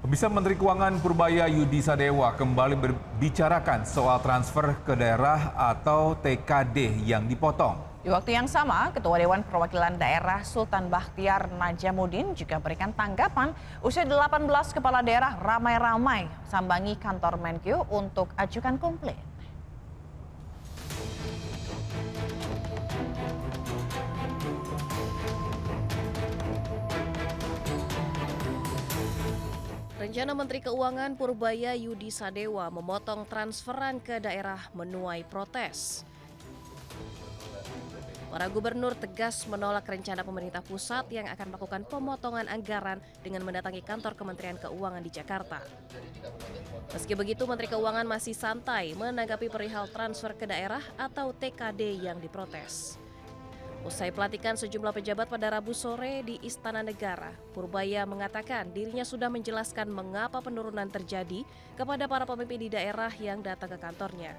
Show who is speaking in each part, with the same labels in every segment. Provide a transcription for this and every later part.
Speaker 1: Bisa Menteri Keuangan Purbaya Yudi Sadewa kembali berbicarakan soal transfer ke daerah atau TKD yang dipotong.
Speaker 2: Di waktu yang sama, Ketua Dewan Perwakilan Daerah Sultan Bakhtiar Najamuddin juga berikan tanggapan usai 18 kepala daerah ramai-ramai sambangi kantor Menkyu untuk ajukan komplain.
Speaker 3: Rencana Menteri Keuangan Purbaya Yudi Sadewa memotong transferan ke daerah menuai protes. Para gubernur tegas menolak rencana pemerintah pusat yang akan melakukan pemotongan anggaran dengan mendatangi kantor Kementerian Keuangan di Jakarta. Meski begitu, Menteri Keuangan masih santai menanggapi perihal transfer ke daerah atau TKD yang diprotes. Usai pelantikan sejumlah pejabat pada Rabu sore di Istana Negara, Purbaya mengatakan dirinya sudah menjelaskan mengapa penurunan terjadi kepada para pemimpin di daerah yang datang ke kantornya.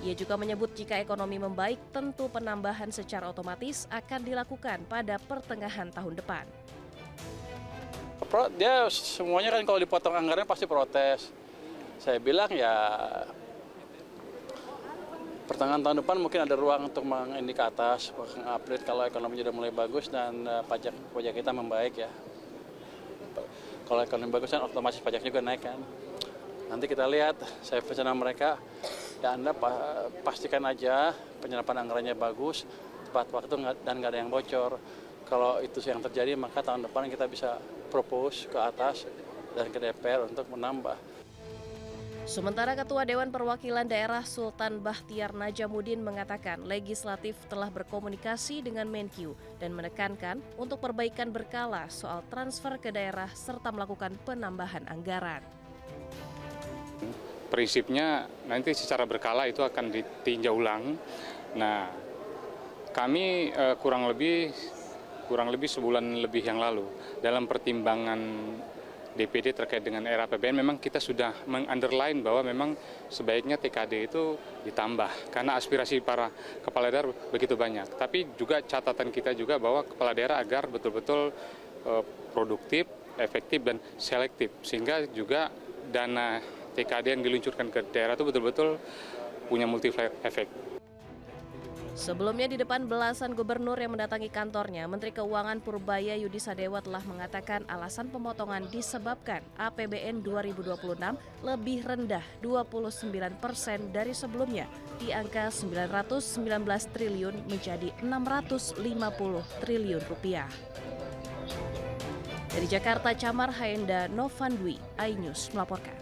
Speaker 3: Ia juga menyebut jika ekonomi membaik, tentu penambahan secara otomatis akan dilakukan pada pertengahan tahun depan.
Speaker 4: Dia semuanya kan kalau dipotong anggaran pasti protes. Saya bilang ya pertengahan tahun depan mungkin ada ruang untuk ini ke atas, mengupgrade kalau ekonomi sudah mulai bagus dan pajak kita membaik ya. Kalau ekonomi bagus kan otomatis pajak juga naik kan. Nanti kita lihat, saya pesan mereka, ya Anda pastikan aja penyerapan anggarannya bagus, tepat waktu dan nggak ada yang bocor. Kalau itu yang terjadi maka tahun depan kita bisa propose ke atas dan ke DPR untuk menambah.
Speaker 3: Sementara Ketua Dewan Perwakilan Daerah Sultan Bakhtiar Najamuddin mengatakan legislatif telah berkomunikasi dengan Menkyu dan menekankan untuk perbaikan berkala soal transfer ke daerah serta melakukan penambahan anggaran.
Speaker 5: Prinsipnya nanti secara berkala itu akan ditinjau ulang. Nah, kami kurang lebih sebulan lebih yang lalu dalam pertimbangan DPD terkait dengan era APBN memang kita sudah meng-underline bahwa memang sebaiknya TKD itu ditambah karena aspirasi para kepala daerah begitu banyak. Tapi juga catatan kita juga bahwa kepala daerah agar betul-betul produktif, efektif dan selektif sehingga juga dana TKD yang diluncurkan ke daerah itu betul-betul punya multiplier efek.
Speaker 3: Sebelumnya di depan belasan gubernur yang mendatangi kantornya, Menteri Keuangan Purbaya Yudi Sadewa telah mengatakan alasan pemotongan disebabkan APBN 2026 lebih rendah 29% dari sebelumnya di angka 919 triliun menjadi 650 triliun rupiah. Dari Jakarta, Camar Haenda Novandwi, iNews melaporkan.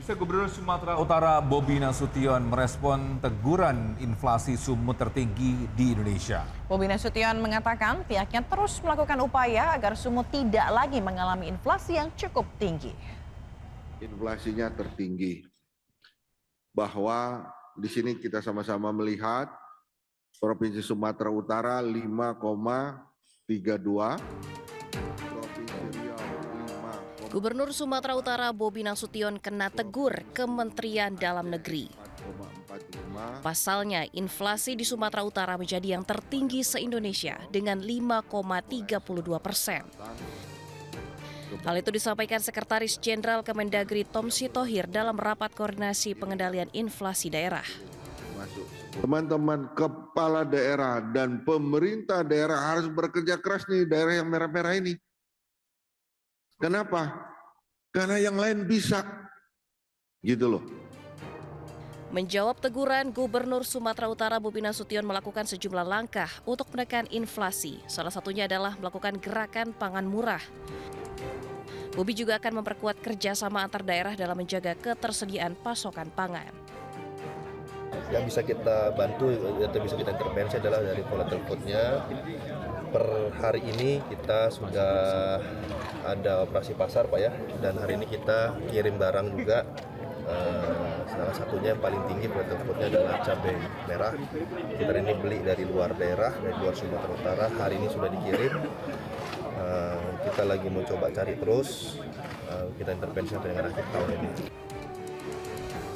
Speaker 1: Bisa Gubernur Sumatera Utara Bobi Nasution merespon teguran inflasi sumut tertinggi di Indonesia.
Speaker 2: Bobi Nasution mengatakan pihaknya terus melakukan upaya agar sumut tidak lagi mengalami inflasi yang cukup tinggi.
Speaker 6: Inflasinya tertinggi. Bahwa di sini kita sama-sama melihat Provinsi Sumatera Utara 5,32.
Speaker 3: Gubernur Sumatera Utara Bobi Nasution kena tegur Kementerian Dalam Negeri. Pasalnya, inflasi di Sumatera Utara menjadi yang tertinggi se-Indonesia dengan 5,32%. Hal itu disampaikan Sekretaris Jenderal Kemendagri Tom Sitohir dalam rapat koordinasi pengendalian inflasi daerah.
Speaker 6: Teman-teman kepala daerah dan pemerintah daerah harus bekerja keras nih, daerah yang merah-merah ini. Kenapa? Karena yang lain bisa, gitu loh.
Speaker 3: Menjawab teguran, Gubernur Sumatera Utara Bobi Nasution melakukan sejumlah langkah untuk menekan inflasi. Salah satunya adalah melakukan gerakan pangan murah. Bobi juga akan memperkuat kerjasama antar daerah dalam menjaga ketersediaan pasokan pangan.
Speaker 7: Yang bisa kita bantu atau bisa kita intervensi adalah dari volatile food-nya. Per hari ini kita sudah ada operasi pasar Pak ya, dan hari ini kita kirim barang juga. Salah satunya yang paling tinggi volatile food-nya adalah cabai merah. Kita ini beli dari luar daerah, dari luar Sumatera Utara, hari ini sudah dikirim. Kita lagi mau coba cari terus, kita intervensi sampai dengan akhir tahun ini.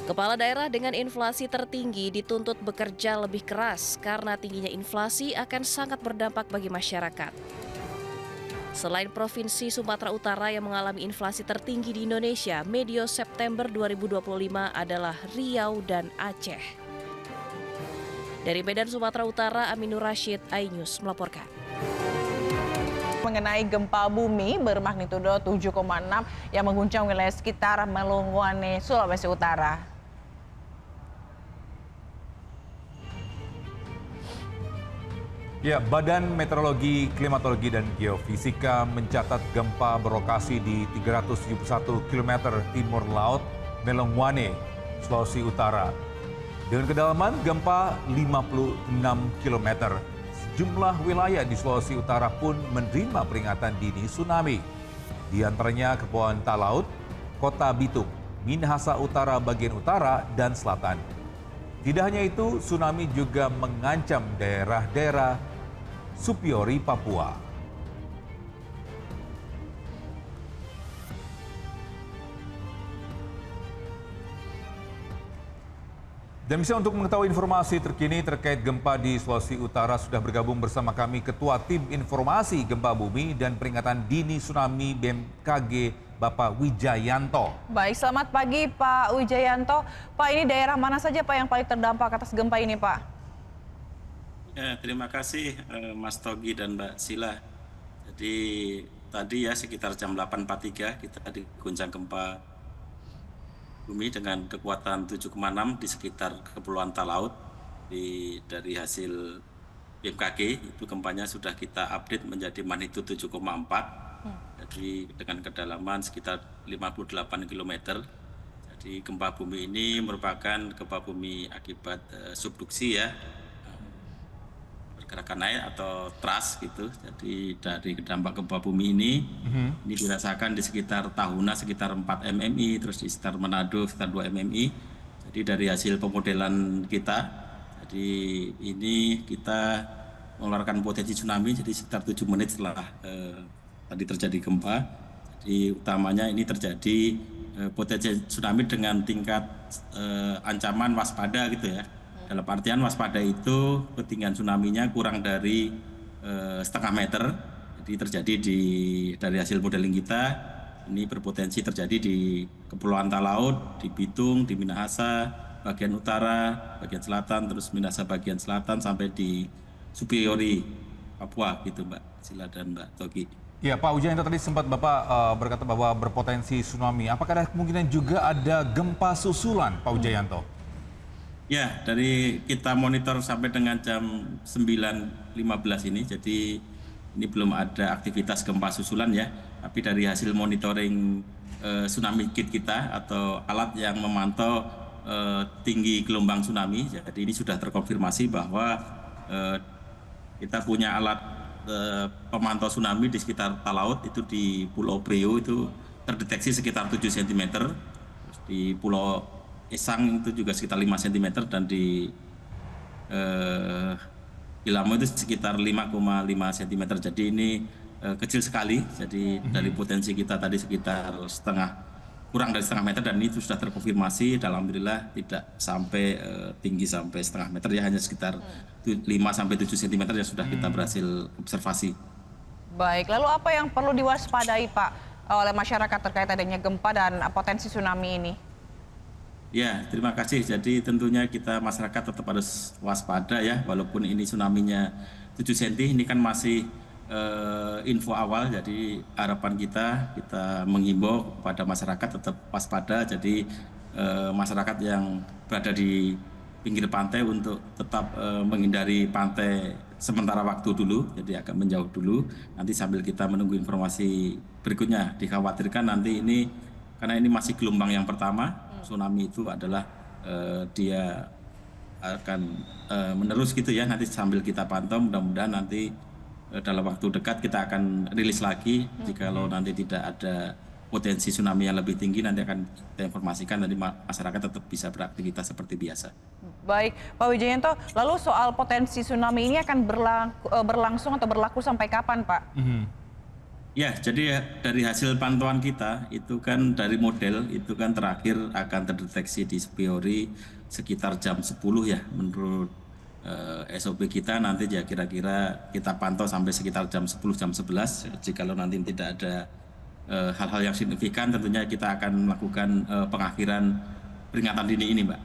Speaker 3: Kepala daerah dengan inflasi tertinggi dituntut bekerja lebih keras karena tingginya inflasi akan sangat berdampak bagi masyarakat. Selain Provinsi Sumatera Utara yang mengalami inflasi tertinggi di Indonesia, medio September 2025 adalah Riau dan Aceh. Dari Medan, Sumatera Utara, Aminur Rashid, iNews melaporkan.
Speaker 2: Mengenai gempa bumi bermagnitudo 7,6 yang mengguncang wilayah sekitar Melongoane, Sulawesi Utara.
Speaker 1: Ya, Badan Meteorologi, Klimatologi, dan Geofisika mencatat gempa berlokasi di 371 km timur laut Melongoane, Sulawesi Utara. Dengan kedalaman gempa 56 km. Sejumlah wilayah di Sulawesi Utara pun menerima peringatan dini tsunami. Di antaranya Kepulauan Talaut, Kota Bitung, Minahasa Utara bagian utara dan selatan. Tidak hanya itu, tsunami juga mengancam daerah-daerah Supiori, Papua. Dan bisa untuk mengetahui informasi terkini terkait gempa di Sulawesi Utara sudah bergabung bersama kami Ketua Tim Informasi Gempa Bumi dan Peringatan Dini Tsunami BMKG, Bapak Wijayanto.
Speaker 2: Baik, selamat pagi Pak Wijayanto. Pak, ini daerah mana saja Pak yang paling terdampak atas gempa ini Pak?
Speaker 8: Ya, terima kasih Mas Togi dan Mbak Sila. Jadi tadi ya sekitar jam 8.43 kita diguncang gempa bumi dengan kekuatan 7,6 di sekitar Kepulauan Talaut. Dari hasil BMKG itu gempanya sudah kita update menjadi magnitudo 7,4. Jadi dengan kedalaman sekitar 58 km. Jadi gempa bumi ini merupakan gempa bumi akibat subduksi ya. Gerakan naik atau thrust gitu. Jadi dari dampak gempa bumi ini dirasakan di sekitar Tahuna sekitar 4 mmi, terus di sekitar Manado sekitar 2 mmi. Jadi dari hasil pemodelan kita, jadi ini kita mengeluarkan potensi tsunami jadi sekitar 7 menit setelah tadi terjadi gempa. Jadi utamanya ini terjadi potensi tsunami dengan tingkat ancaman waspada gitu ya. Dalam artian waspada itu ketinggian tsunami-nya kurang dari setengah meter. Jadi terjadi dari hasil modeling kita ini berpotensi terjadi di Kepulauan Talaut, di Bitung, di Minahasa bagian utara, bagian selatan, terus Minahasa bagian selatan sampai di Supiori, Papua gitu Mbak Sila dan Mbak Togi.
Speaker 1: Ya, Pak Wijayanto tadi sempat Bapak berkata bahwa berpotensi tsunami. Apakah ada kemungkinan juga ada gempa susulan, Pak Wijayanto?
Speaker 8: Ya, dari kita monitor sampai dengan jam 9.15 ini, jadi ini belum ada aktivitas gempa susulan ya, tapi dari hasil monitoring tsunami kit kita atau alat yang memantau tinggi gelombang tsunami, jadi ini sudah terkonfirmasi bahwa kita punya alat pemantau tsunami di sekitar Talaut, itu di Pulau Priu itu terdeteksi sekitar 7 cm, terus di Pulau Esang itu juga sekitar 5 cm dan di Ilamo itu sekitar 5,5 cm. Jadi ini kecil sekali. Jadi dari potensi kita tadi sekitar kurang dari setengah meter dan itu sudah terkonfirmasi. Alhamdulillah tidak sampai tinggi sampai setengah meter ya, hanya sekitar 5 sampai 7 cm yang sudah kita berhasil observasi.
Speaker 2: Baik, lalu apa yang perlu diwaspadai Pak oleh masyarakat terkait adanya gempa dan potensi tsunami ini?
Speaker 8: Ya, terima kasih. Jadi tentunya kita masyarakat tetap harus waspada ya, walaupun ini tsunami-nya 7 cm, ini kan masih info awal. Jadi harapan kita menghimbau kepada masyarakat tetap waspada. Jadi masyarakat yang berada di pinggir pantai untuk tetap menghindari pantai sementara waktu dulu, jadi agak menjauh dulu. Nanti sambil kita menunggu informasi berikutnya, dikhawatirkan nanti ini karena ini masih gelombang yang pertama. Tsunami itu adalah dia akan menerus gitu ya, nanti sambil kita pantau mudah-mudahan nanti dalam waktu dekat kita akan rilis lagi. Jikalau nanti tidak ada potensi tsunami yang lebih tinggi nanti akan kita informasikan, nanti masyarakat tetap bisa beraktivitas seperti biasa.
Speaker 2: Baik, Pak Wijayanto, lalu soal potensi tsunami ini akan berlangsung atau berlaku sampai kapan Pak?
Speaker 8: Ya, jadi dari hasil pantauan kita itu kan dari model itu kan terakhir akan terdeteksi di Supiori sekitar jam 10 ya menurut SOP kita nanti ya kira-kira kita pantau sampai sekitar jam 10, jam 11. Jikalau nanti tidak ada hal-hal yang signifikan, tentunya kita akan melakukan pengakhiran peringatan dini ini, Mbak.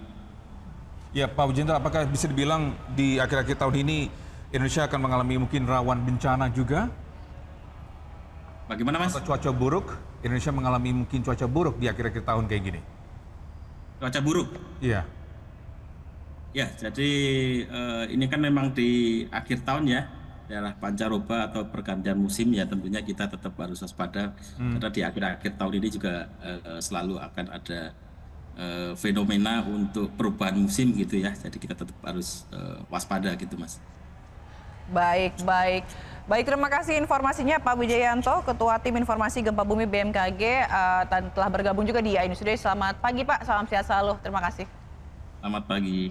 Speaker 1: Ya, Pak Wujendra, apakah bisa dibilang di akhir-akhir tahun ini Indonesia akan mengalami mungkin rawan bencana juga?
Speaker 8: Bagaimana, Mas?
Speaker 1: Atau cuaca buruk? Indonesia mengalami mungkin cuaca buruk di akhir-akhir tahun kayak gini?
Speaker 8: Cuaca buruk?
Speaker 1: Iya.
Speaker 8: Ya, jadi ini kan memang di akhir tahun ya, daerah pancaroba atau pergantian musim ya, tentunya kita tetap harus waspada karena di akhir-akhir tahun ini juga selalu akan ada fenomena untuk perubahan musim gitu ya, jadi kita tetap harus waspada gitu, Mas.
Speaker 2: Baik, terima kasih informasinya Pak Wijayanto, Ketua Tim Informasi Gempa Bumi BMKG, telah bergabung juga di iNews Today. Selamat pagi Pak, salam sehat selalu, terima kasih.
Speaker 8: Selamat pagi.